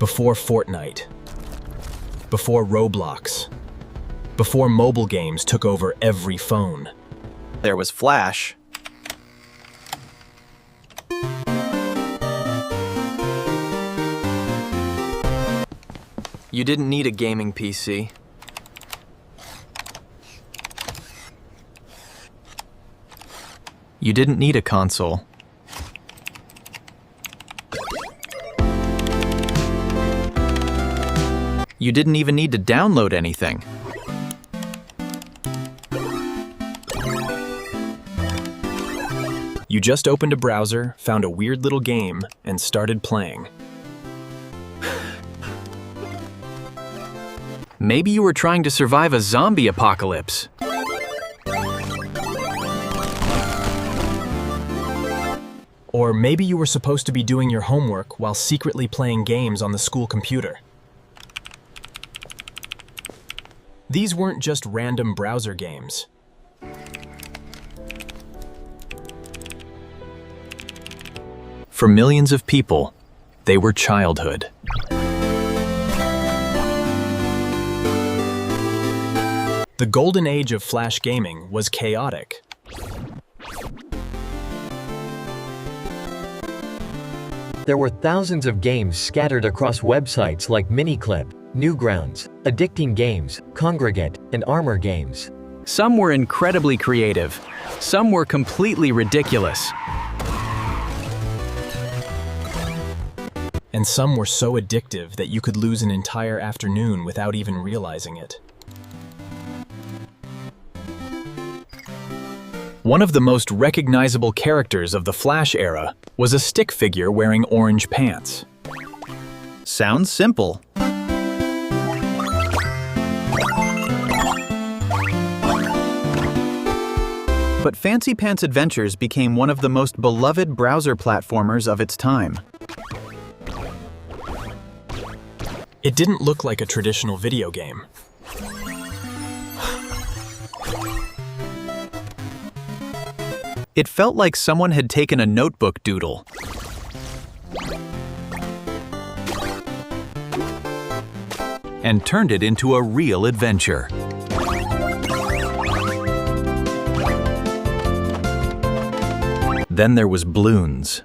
Before Fortnite. Before Roblox. Before mobile games took over every phone. There was Flash. You didn't need a gaming PC. You didn't need a console. You didn't even need to download anything. You just opened a browser, found a weird little game, and started playing. Maybe you were trying to survive a zombie apocalypse. Or maybe you were supposed to be doing your homework while secretly playing games on the school computer. These weren't just random browser games. For millions of people, they were childhood. The golden age of Flash gaming was chaotic. There were thousands of games scattered across websites like Miniclip, Newgrounds, Addicting Games, Kongregate, and Armor Games. Some were incredibly creative. Some were completely ridiculous. And some were so addictive that you could lose an entire afternoon without even realizing it. One of the most recognizable characters of the Flash era was a stick figure wearing orange pants. Sounds simple. But Fancy Pants Adventures became one of the most beloved browser platformers of its time. It didn't look like a traditional video game. It felt like someone had taken a notebook doodle and turned it into a real adventure. Then there was Bloons.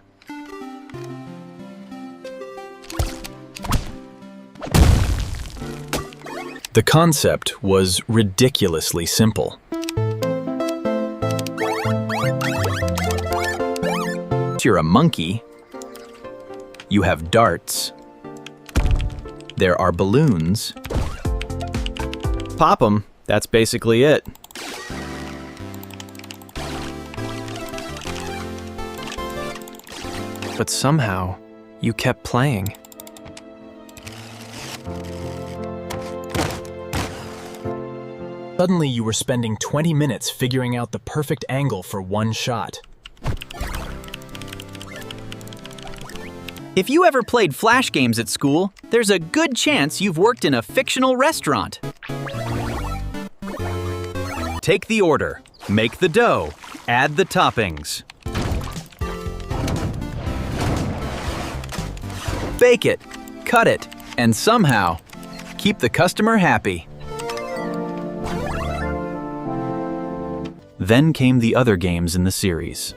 The concept was ridiculously simple. You're a monkey. You have darts. There are balloons. Pop them. That's basically it. But somehow, you kept playing. Suddenly, you were spending 20 minutes figuring out the perfect angle for one shot. If you ever played Flash games at school, there's a good chance you've worked in a fictional restaurant. Take the order, make the dough, add the toppings. Bake it, cut it, and somehow keep the customer happy. Then came the other games in the series.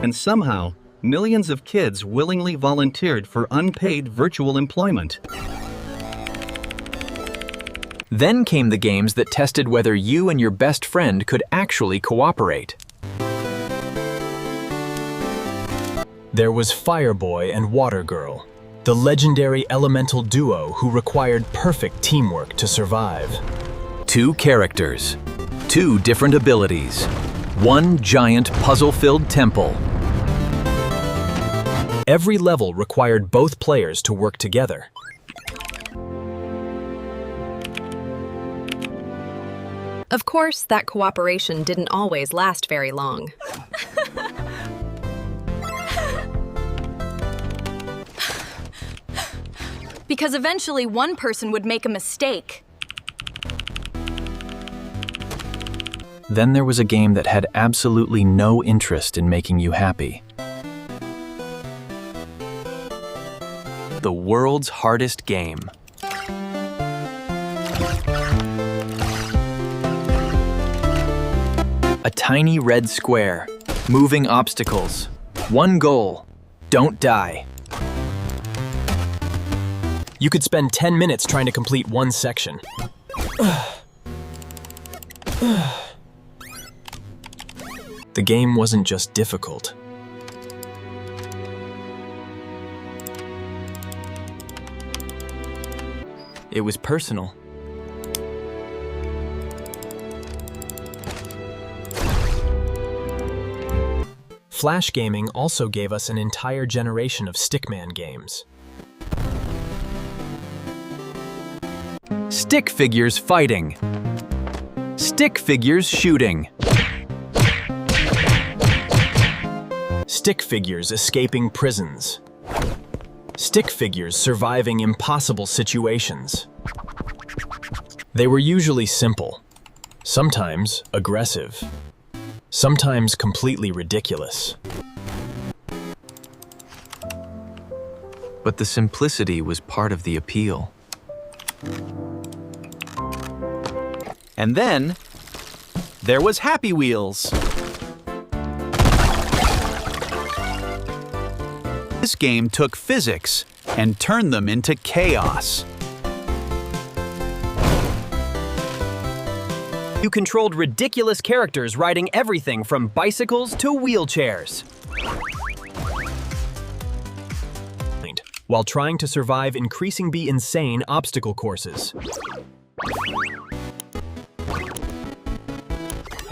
And somehow, millions of kids willingly volunteered for unpaid virtual employment. Then came the games that tested whether you and your best friend could actually cooperate. There was Fireboy and Watergirl, the legendary elemental duo who required perfect teamwork to survive. 2 characters, 2 different abilities, 1 giant puzzle-filled temple. Every level required both players to work together. Of course, that cooperation didn't always last very long. Because eventually one person would make a mistake. Then there was a game that had absolutely no interest in making you happy. the world's hardest game. A tiny red square, moving obstacles. One goal, don't die. You could spend 10 minutes trying to complete one section. The game wasn't just difficult. It was personal. Flash gaming also gave us an entire generation of Stickman games. Stick figures fighting. Stick figures shooting. Stick figures escaping prisons. Stick figures surviving impossible situations. They were usually simple, sometimes aggressive, sometimes completely ridiculous. But the simplicity was part of the appeal. And then, there was Happy Wheels. This game took physics and turned them into chaos. You controlled ridiculous characters riding everything from bicycles to wheelchairs, while trying to survive increasingly insane obstacle courses.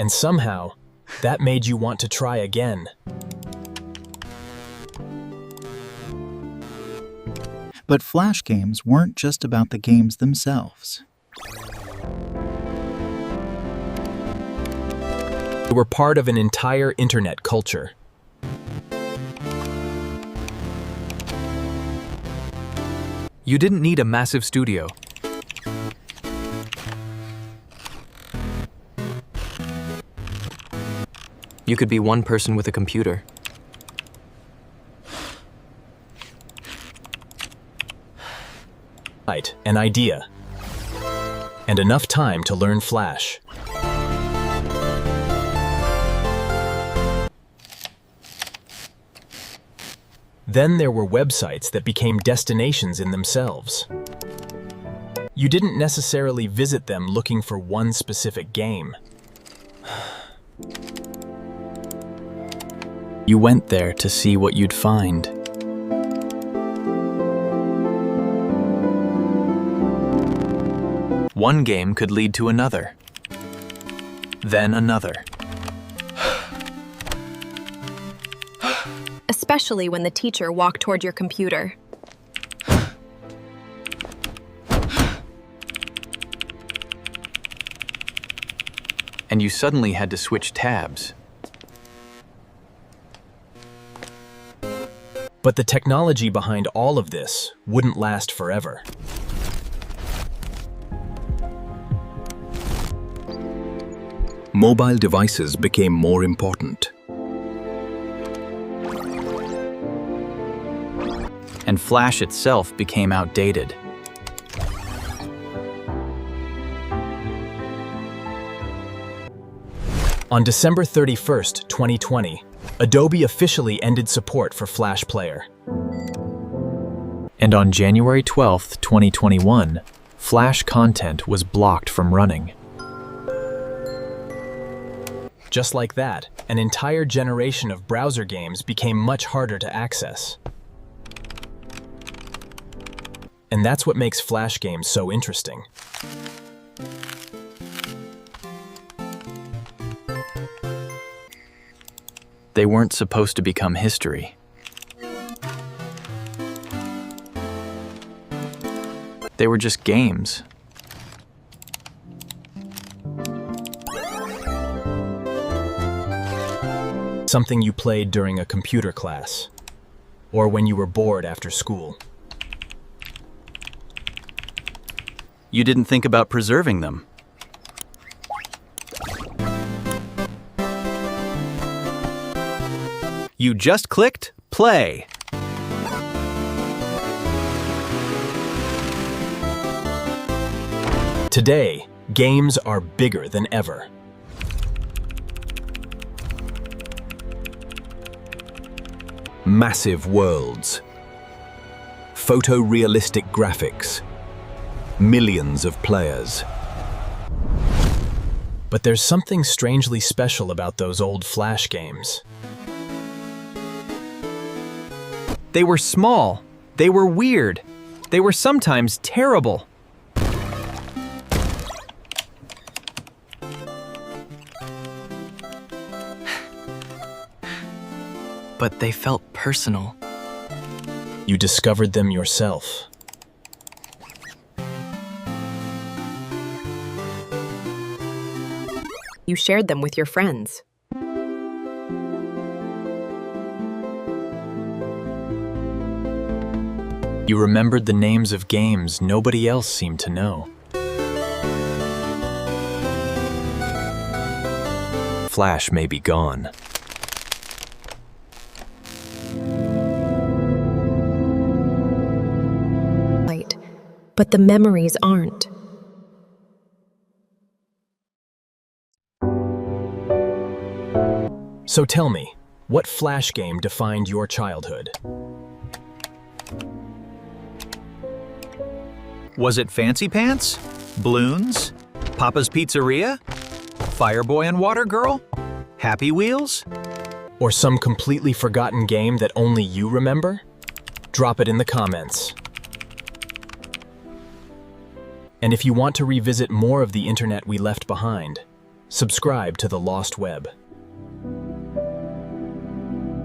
And somehow, that made you want to try again. But Flash games weren't just about the games themselves. They were part of an entire internet culture. You didn't need a massive studio. You could be one person with a computer. An idea, and enough time to learn Flash. Then there were websites that became destinations in themselves. You didn't necessarily visit them looking for one specific game. You went there to see what you'd find. One game could lead to another, then another. Especially when the teacher walked toward your computer. And you suddenly had to switch tabs. But the technology behind all of this wouldn't last forever. Mobile devices became more important. And Flash itself became outdated. On December 31st, 2020, Adobe officially ended support for Flash Player. And on January 12th, 2021, Flash content was blocked from running. Just like that, an entire generation of browser games became much harder to access. And that's what makes Flash games so interesting. They weren't supposed to become history. They were just games. Something you played during a computer class, or when you were bored after school. You didn't think about preserving them. You just clicked play. Today, games are bigger than ever. Massive worlds. Photorealistic graphics. Millions of players. But there's something strangely special about those old Flash games. They were small. They were weird. They were sometimes terrible. But they felt personal. You discovered them yourself. You shared them with your friends. You remembered the names of games nobody else seemed to know. Flash may be gone. Right. But the memories aren't. So tell me, what Flash game defined your childhood? Was it Fancy Pants? Bloons? Papa's Pizzeria? Fireboy and Watergirl? Happy Wheels? Or some completely forgotten game that only you remember? Drop it in the comments. And if you want to revisit more of the internet we left behind, subscribe to The Lost Web.